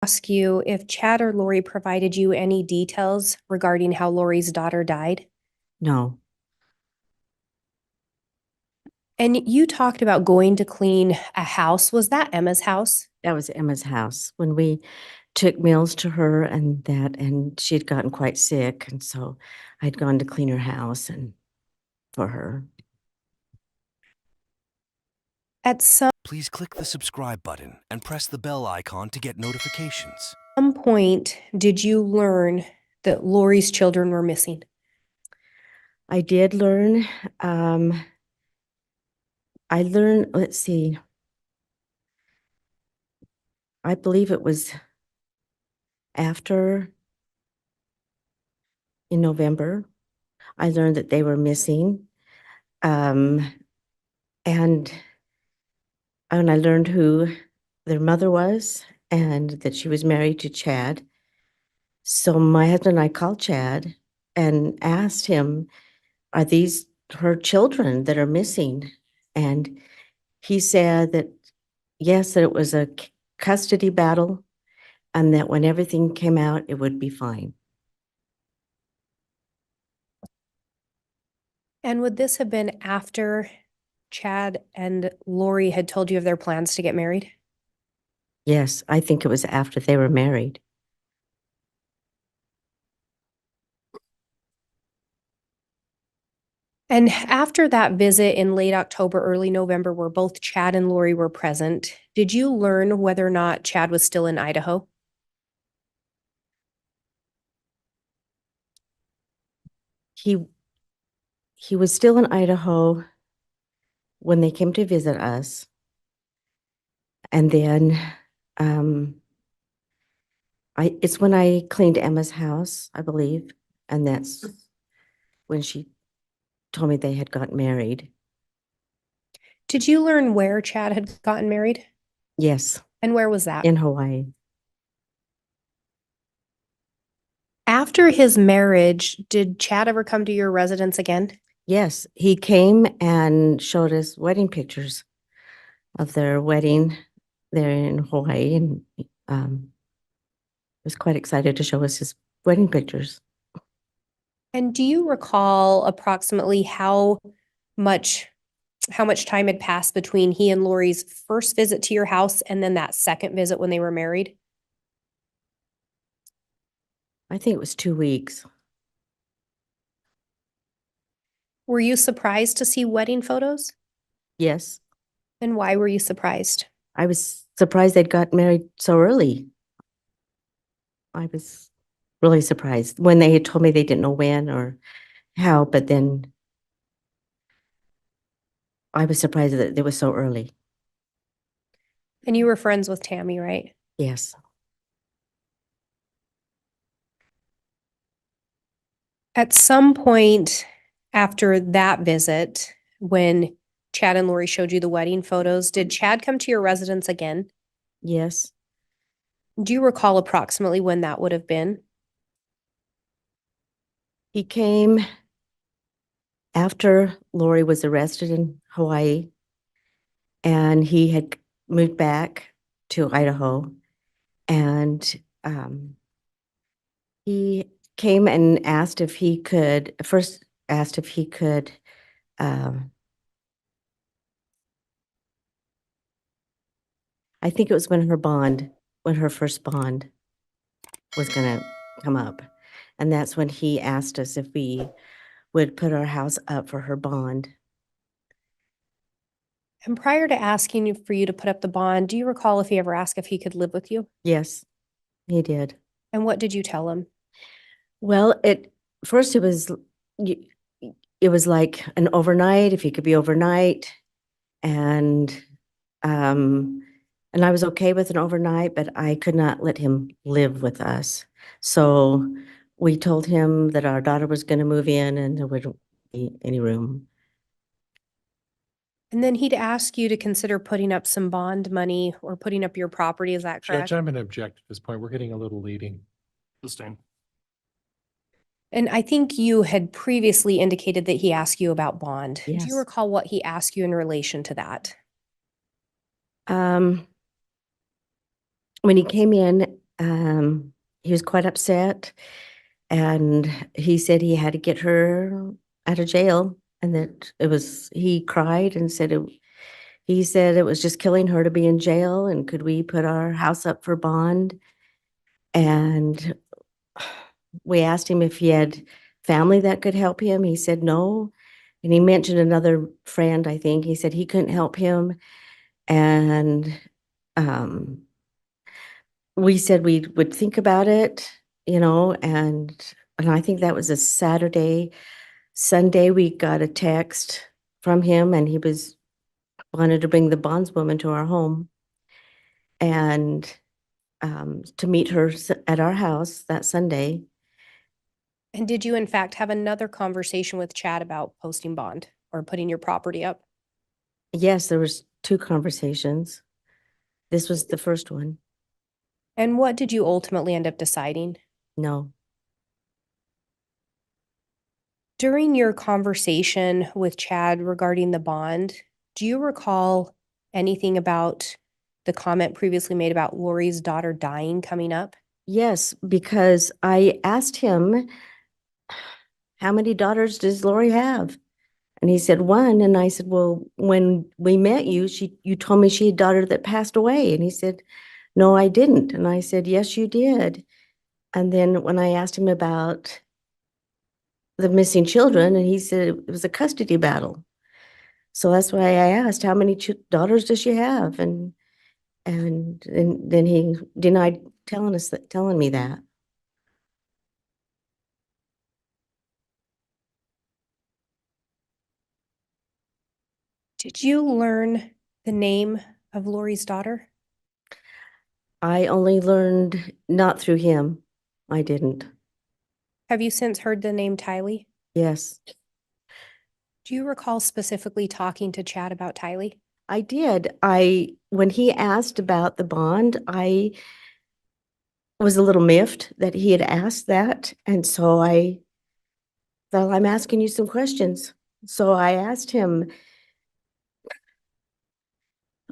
ask you if Chad or Lori provided you any details regarding how Lori's daughter died. No, And you talked about going to clean a house. Was that Emma's house? that was Emma's house when we took meals to her and she had gotten quite sick. And so I'd gone to clean her house and for her. At some Please click the subscribe button and press the bell icon to get notifications. point, did you learn that Lori's children were missing? I did learn, let's see, I believe it was after in November, I learned that they were missing. And I learned who their mother was and that she was married to Chad. So my husband and I called Chad and asked him, are these her children that are missing? And he said that, yes, that it was a custody battle and that when everything came out, it would be fine. And would this have been after Chad and Lori had told you of their plans to get married? Yes, I think it was after they were married. And after that visit in late October, early November, where both Chad and Lori were present, did you learn whether or not Chad was still in Idaho? He was still in Idaho when they came to visit us. And then it's when I cleaned Emma's house, I believe, and that's when she told me they had gotten married. Did you learn where Chad had gotten married? Yes, And where was that? in Hawaii. After his marriage, did Chad ever come to your residence again? Yes, he came and showed us wedding pictures of their wedding there in Hawaii, and was quite excited to show us his wedding pictures. And do you recall approximately how much time had passed between he and Lori's first visit to your house and then that second visit when they were married? I think it was 2 weeks. Were you surprised to see wedding photos? Yes, And why were you surprised? I was surprised they'd got married so early. I was really surprised when they had told me they didn't know when or how, but then I was surprised that it was so early. And you were friends with Tammy, right? Yes. At some point after that visit, when Chad and Lori showed you the wedding photos, did Chad come to your residence again? Yes. Do you recall approximately when that would have been? He came after Lori was arrested in Hawaii, and he had moved back to Idaho, and he came and asked if he could, first asked if he could I think it was when her first bond was going to come up. And that's when he asked us if we would put our house up for her bond. And prior to asking you for you to put up the bond, do you recall if he ever asked if he could live with you? Yes, he did. And what did you tell him? Well, first it was like an overnight, if he could be overnight. And I was okay with an overnight, but I could not let him live with us. So we told him that our daughter was going to move in and there wouldn't be any room. And then he'd ask you to consider putting up some bond money or putting up your property. Is that correct? Judge, I'm going to object at this point. We're getting a little leading. Sustain. And I think you had previously indicated that he asked you about bond. Do Yes. you recall what he asked you in relation to that? When he came in, he was quite upset, and he said he had to get her out of jail, and that he cried and he said it was just killing her to be in jail, and could we put our house up for bond? And we asked him if he had family that could help him. He said no. And he mentioned another friend, I think. He said he couldn't help him. And um, we said we would think about it, and I think that was a Saturday. Sunday, we got a text from him, and he wanted to bring the bondswoman to our home and to meet her at our house that Sunday. And did you in fact have another conversation with Chad about posting bond or putting your property up? Yes, there was 2 conversations. This was the first one. And what did you ultimately end up deciding? No. During your conversation with Chad regarding the bond, do you recall anything about the comment previously made about Lori's daughter dying coming up? Yes, because I asked him, how many daughters does Lori have? And he said, 1. And I said, well, when we met you, you told me she had a daughter that passed away. And he said, no, I didn't. And I said, yes, you did. And then when I asked him about the missing children, and he said it was a custody battle. So that's why I asked, how many daughters does she have? And then he denied telling me that. Did you learn the name of Lori's daughter? I only learned not through him. I didn't. Have you since heard the name Tylee? Yes, Do you recall specifically talking to Chad about Tylee? I did. When he asked about the bond, I was a little miffed that he had asked that. And so I thought, I'm asking you some questions. So I asked him,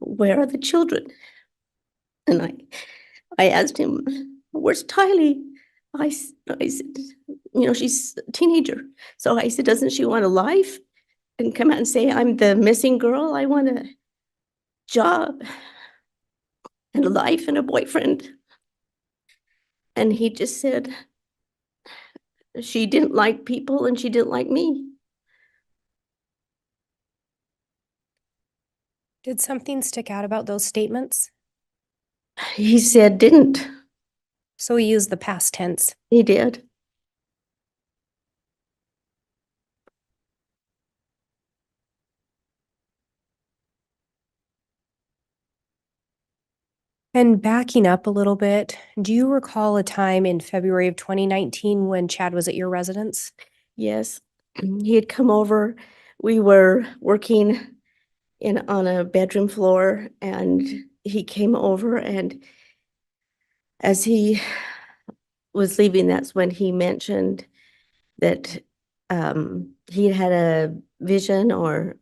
where are the children? And I asked him, where's Tylee? I said, she's a teenager. So I said, doesn't she want a life? And come out and say, I'm the missing girl. I want a job and a life and a boyfriend. And he just said, she didn't like people and she didn't like me. Did something stick out about those statements? He said, didn't. So he used the past tense. He did. And backing up a little bit, do you recall a time in February of 2019 when Chad was at your residence? Yes. He had come over. We were working on a bedroom floor, and he came over, and as he was leaving, that's when he mentioned that he had a vision or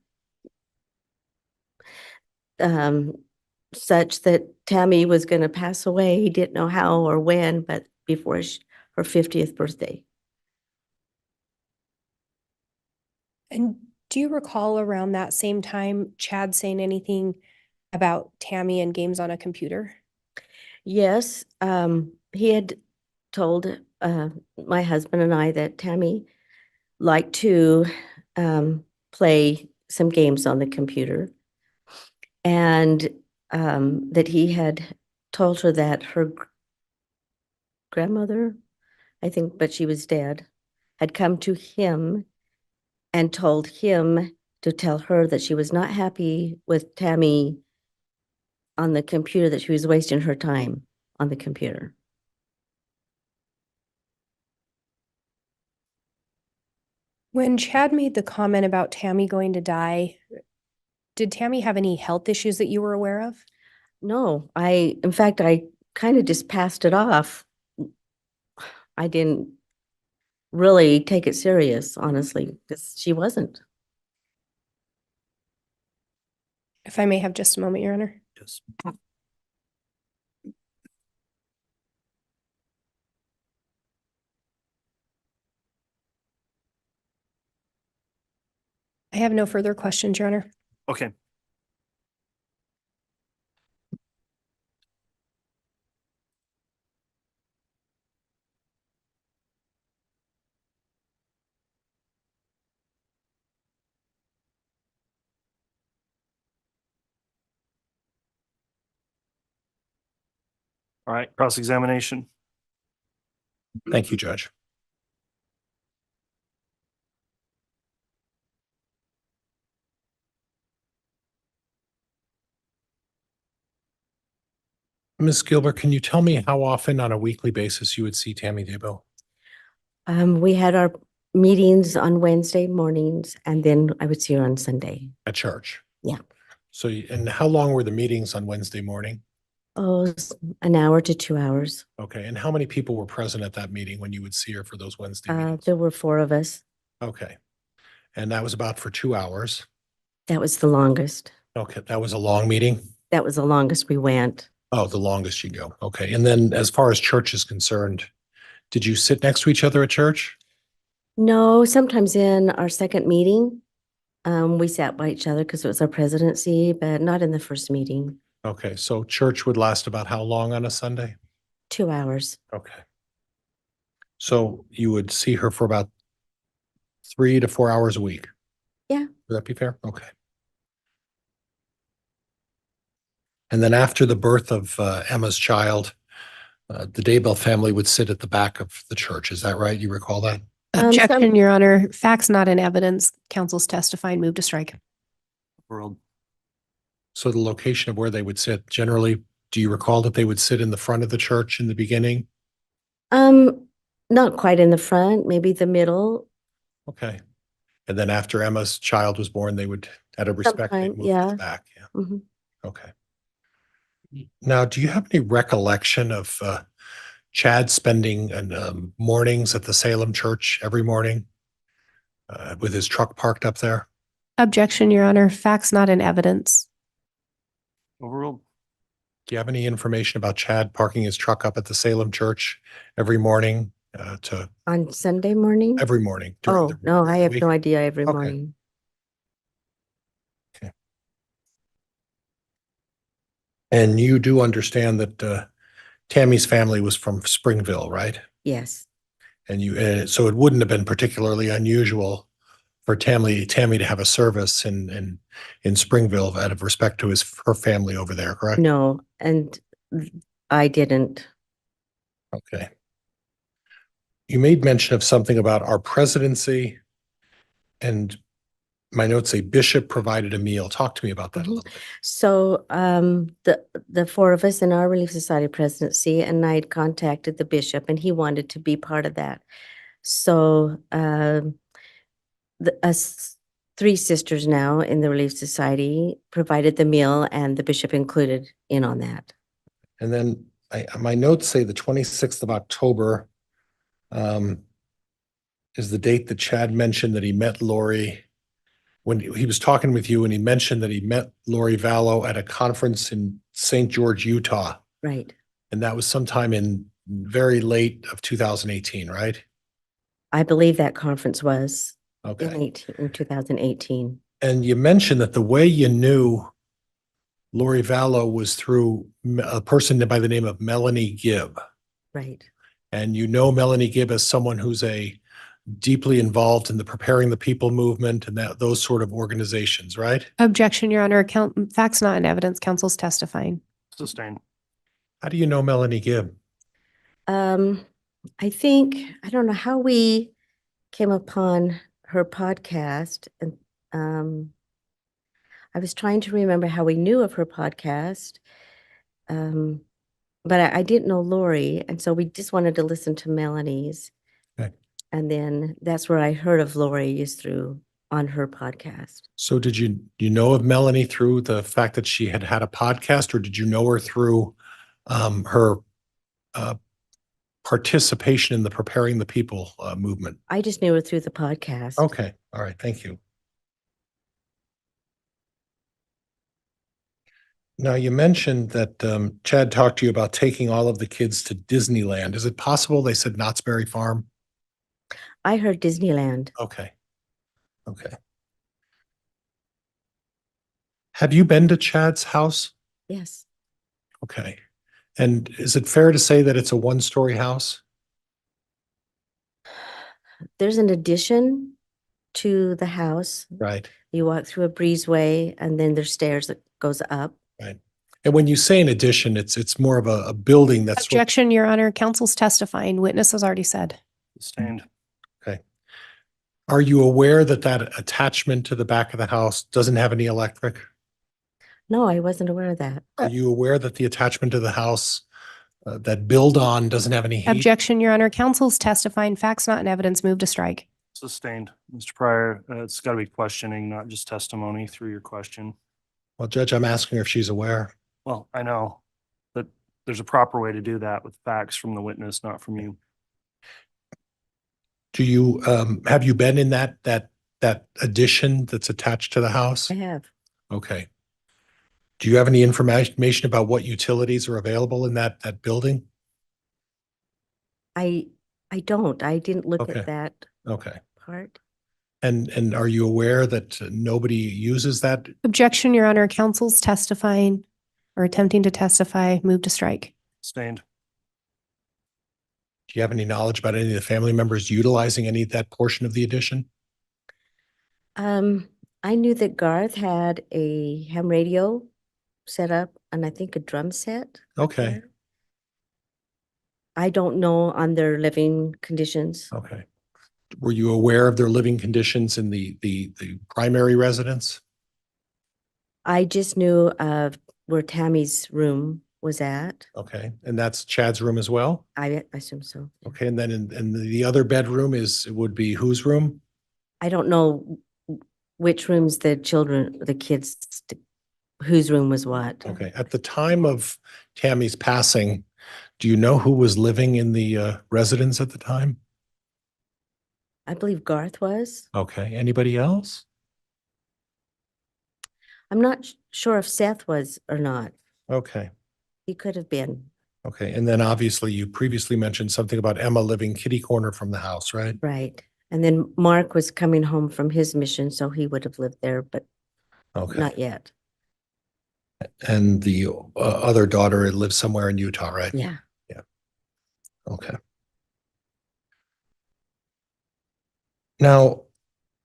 such that Tammy was going to pass away. He didn't know how or when, but before her 50th birthday. And do you recall around that same time Chad saying anything about Tammy and games on a computer? Yes, he had told my husband and I that Tammy liked to play some games on the computer, and that he had told her that her grandmother, I think, but she was dead, had come to him and told him to tell her that she was not happy with Tammy on the computer, that she was wasting her time on the computer. When Chad made the comment about Tammy going to die, did Tammy have any health issues that you were aware of? No, in fact, I kind of just passed it off. I didn't really take it serious, honestly, because she wasn't. If I may have just a moment, Your Honor. Yes. I have no further questions, Your Honor. Okay. All right, cross-examination. Thank you, Judge. Ms. Gilbert, can you tell me how often on a weekly basis you would see Tammy Daybell We had our meetings on Wednesday mornings, and then I would see her on Sunday. at church? Yeah. So, and how long were the meetings on Wednesday morning? Oh, an hour to 2 hours. Okay, and how many people were present at that meeting when you would see her for those Wednesday meetings? There were 4 of us. Okay, and that was about for 2 hours. That was the longest. Okay, that was a long meeting? That was the longest we went. Oh, the longest you go. Okay, and then as far as church is concerned, did you sit next to each other at church? No, sometimes in our second meeting, we sat by each other because it was our presidency, but not in the first meeting. Okay, so church would last about how long on a Sunday? 2 hours. Okay. So you would see her for about 3 to 4 hours a week? Yeah. Would that be fair? Okay. And then after the birth of Emma's child, the Daybell family would sit at the back of the church. Is that right? You recall that? Objection, Your Honor. Facts not in evidence. Counsel's testifying. Move to strike. World. So the location of where they would sit, generally, do you recall that they would sit in the front of the church in the beginning? Not quite in the front, maybe the middle. Okay. And then after Emma's child was born, they would, out of respect, they'd Sometime, move to yeah. the back. Yeah. Mhm. Okay. Now, do you have any recollection of Chad spending mornings at the Salem church every morning with his truck parked up there? Objection, Your Honor. Facts not in evidence. Overruled. Do you have any information about Chad parking his truck up at the Salem church every morning On Sunday morning? every morning? during Oh, the- no, during I the have week? no idea every Okay. morning. And you do understand that Tammy's family was from Springville, right? Yes, And so it wouldn't have been particularly unusual for Tammy to have a service in Springville out of respect to her family over there, correct? no, and I didn't. Okay. You made mention of something about our presidency, and my notes say Bishop provided a meal. Talk to me about that a Mhm. little bit. So the 4 of us in our Relief Society presidency, and I had contacted the bishop, and he wanted to be part of that. So us 3 sisters now in the Relief Society provided the meal, and the bishop included in on that. And then my notes say the 26th of October is the date that Chad mentioned that he met Lori when he was talking with you, and he mentioned that he met Lori Vallow at a conference in St. George, Utah. Right. And that was sometime in very late of 2018, right? I believe that conference was Okay. in 2018. And you mentioned that the way you knew Lori Vallow was through a person by the name of Melanie Gibb. Right. And you know Melanie Gibb as someone who's deeply involved in the Preparing the People movement and those sort of organizations, right? Objection, Your Honor. Facts not in evidence. Counsel's testifying. Sustained. How do you know Melanie Gibb? I think, I don't know how we came upon her podcast, and I was trying to remember how we knew of her podcast. But I didn't know Lori, and so we just wanted to listen to Melanie's. Okay. And then that's where I heard of Lori, is through on her podcast. So did you know of Melanie through the fact that she had a podcast, or did you know her through her participation in the Preparing the People movement? I just knew her through the podcast. Okay. All right. Thank you. Now, you mentioned that Chad talked to you about taking all of the kids to Disneyland. Is it possible they said Knott's Berry Farm? I heard Disneyland. Okay. Okay. Have you been to Chad's house? Yes. Okay. And is it fair to say that it's a one-story house? There's an addition to the house. Right. You walk through a breezeway and then there's stairs that goes up. Right. And when you say an addition, it's more of a building that's. Objection, Your Honor. Counsel's testifying. Witness has already said. Sustained. Okay. Are you aware that that attachment to the back of the house doesn't have any electric? No, I wasn't aware of that. Are you aware that the attachment to the house that build on doesn't have any heat? Objection, Your Honor. Counsel's testifying. Facts not in evidence. Move to strike. Sustained. Mr. Pryor, it's got to be questioning, not just testimony through your question. Well, Judge, I'm asking her if she's aware. Well, I know, but there's a proper way to do that with facts from the witness, not from you. Do you, have you been in that addition that's attached to the house? I have. Okay. Do you have any information about what utilities are available in that building? I don't. I didn't look Okay. at that Okay. part. And are you aware that nobody uses that? Objection, Your Honor. Counsel's testifying or attempting to testify. Move to strike. Sustained. Do you have any knowledge about any of the family members utilizing any of that portion of the addition? I knew that Garth had a ham radio set up and I think a drum set. up Okay. there. I don't know on their living conditions. Okay. Were you aware of their living conditions in the primary residence? I just knew of where Tammy's room was at. Okay. And that's Chad's room as well? I assume so. Okay. And then in the other bedroom would be whose room? I don't know which rooms the kids, whose room was what. Okay. At the time of Tammy's passing, do you know who was living in the residence at the time? I believe Garth was. Okay. Anybody else? I'm not sure if Seth was or not. Okay. He could have been. Okay. And then obviously you previously mentioned something about Emma living kitty corner from the house, right? Right. And then Mark was coming home from his mission, so he would have lived there, but Okay. not yet. And the other daughter lives somewhere in Utah, right? Yeah. Okay. Now,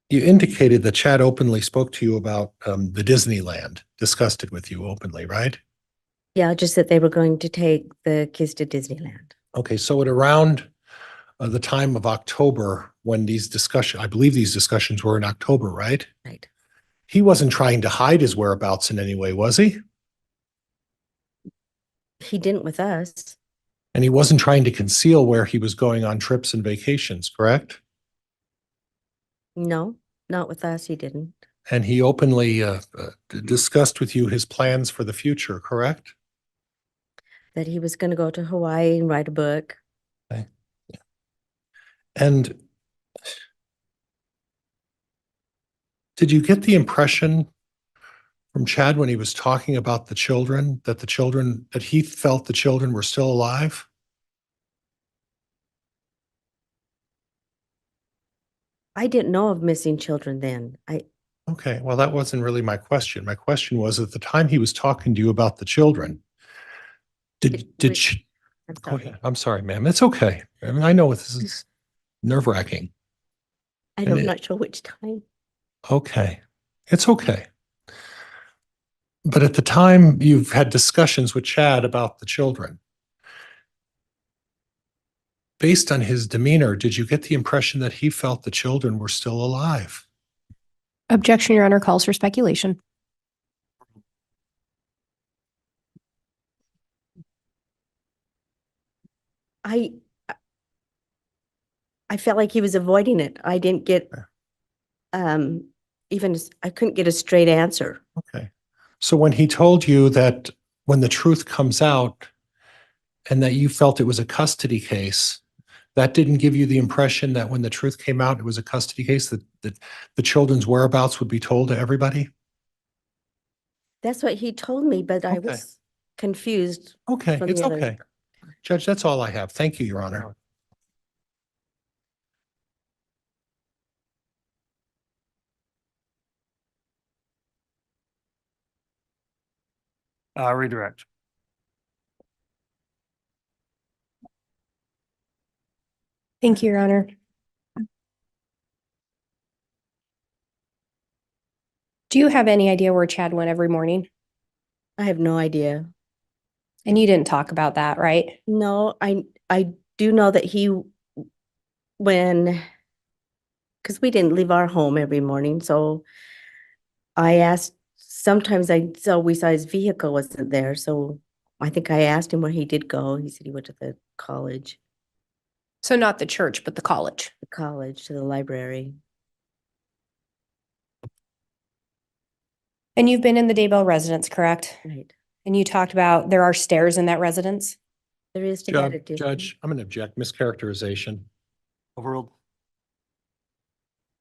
you indicated that Chad openly spoke to you about the Disneyland, discussed it with you openly, right? Yeah, just that they were going to take the kids to Disneyland. Okay, so at around the time of October, when I believe these discussions were in October, right? Right. He wasn't trying to hide his whereabouts in any way, was he? He didn't with us. And he wasn't trying to conceal where he was going on trips and vacations, correct? No, not with us. He didn't. And he openly discussed with you his plans for the future, correct? That he was going to go to Hawaii and write a book. Okay. Yeah. And did you get the impression from Chad when he was talking about the children, that he felt the children were still alive? I didn't know of missing children then. Okay, well, that wasn't really my question. My question was, at the time he was talking to you about the children, did she? I'm Go sorry. ahead. I'm sorry, ma'am. It's okay. I mean, I know this is nerve-wracking. I'm not sure which time. Okay, it's okay. But at the time you've had discussions with Chad about the children, based on his demeanor, did you get the impression that he felt the children were still alive? Objection, Your Honor. Calls for speculation. I felt like he was avoiding it. I didn't get I couldn't get a straight answer. Okay. So when he told you that when the truth comes out and that you felt it was a custody case, that didn't give you the impression that when the truth came out, it was a custody case, that the children's whereabouts would be told to everybody? That's what he told me, but I Okay. was confused. Okay, From it's the other- okay. Judge, that's all I have. Thank you, Your Honor. Redirect. Thank you, Your Honor. Do you have any idea where Chad went every morning? I have no idea. And you didn't talk about that, right? No, I do know that because we didn't leave our home every morning, so I asked, we saw his vehicle wasn't there, so I think I asked him where he did go. He said he went to the college, So not the church, but the college. to the library. And you've been in the Daybell residence, correct? Right. And you talked about there are stairs in that residence? There is to that Judge, addition. Judge, I'm going to object. Mischaracterization. Overruled.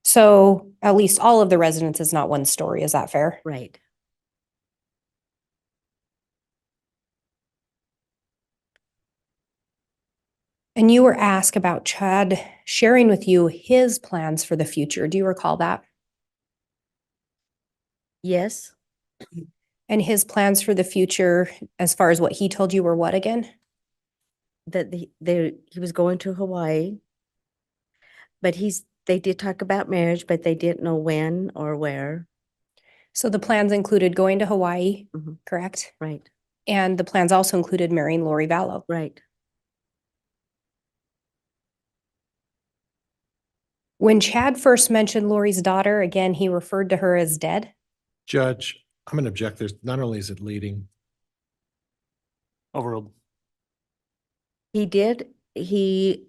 So at least all of the residence is not one story. Is that fair? Right. And you were asked about Chad sharing with you his plans for the future. Do you recall that? Yes, And his plans for the future, as far as what he told you, were what again? that he was going to Hawaii, but they did talk about marriage, but they didn't know when or where. So the plans included going to Hawaii, Mhm. correct? Right, And the plans also included marrying Lori Vallow. right. When Chad first mentioned Lori's daughter, again, he referred to her as dead. Judge, I'm going to object. There's not only is it leading, Overruled. He did.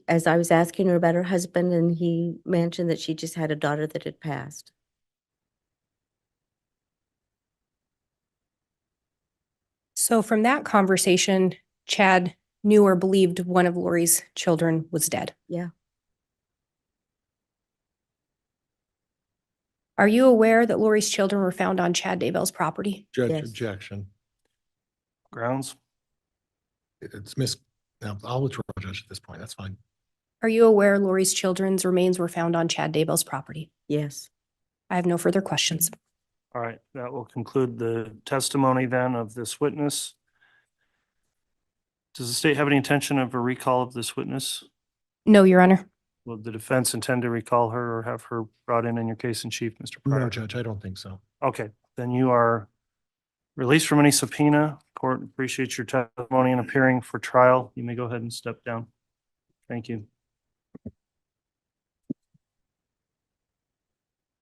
As I was asking her about her husband, and he mentioned that she just had a daughter that had passed. So from that conversation, Chad knew or believed one of Lori's children was dead. Yeah. Are you aware that Lori's children were found on Chad Daybell's property? Judge, Yes. objection. Grounds. It's no, I'll withdraw, Judge, at this point. That's fine. Are you aware Lori's children's remains were found on Chad Daybell's property? Yes. I have no further questions. All right, that will conclude the testimony then of this witness. Does the state have any intention of a recall of this witness? No, Your Honor. Will the defense intend to recall her or have her brought in your case in chief, Mr. Pryor? No, Judge, I don't think so. Okay, then you are released from any subpoena. Court appreciates your testimony and appearing for trial. You may go ahead and step down. Thank you.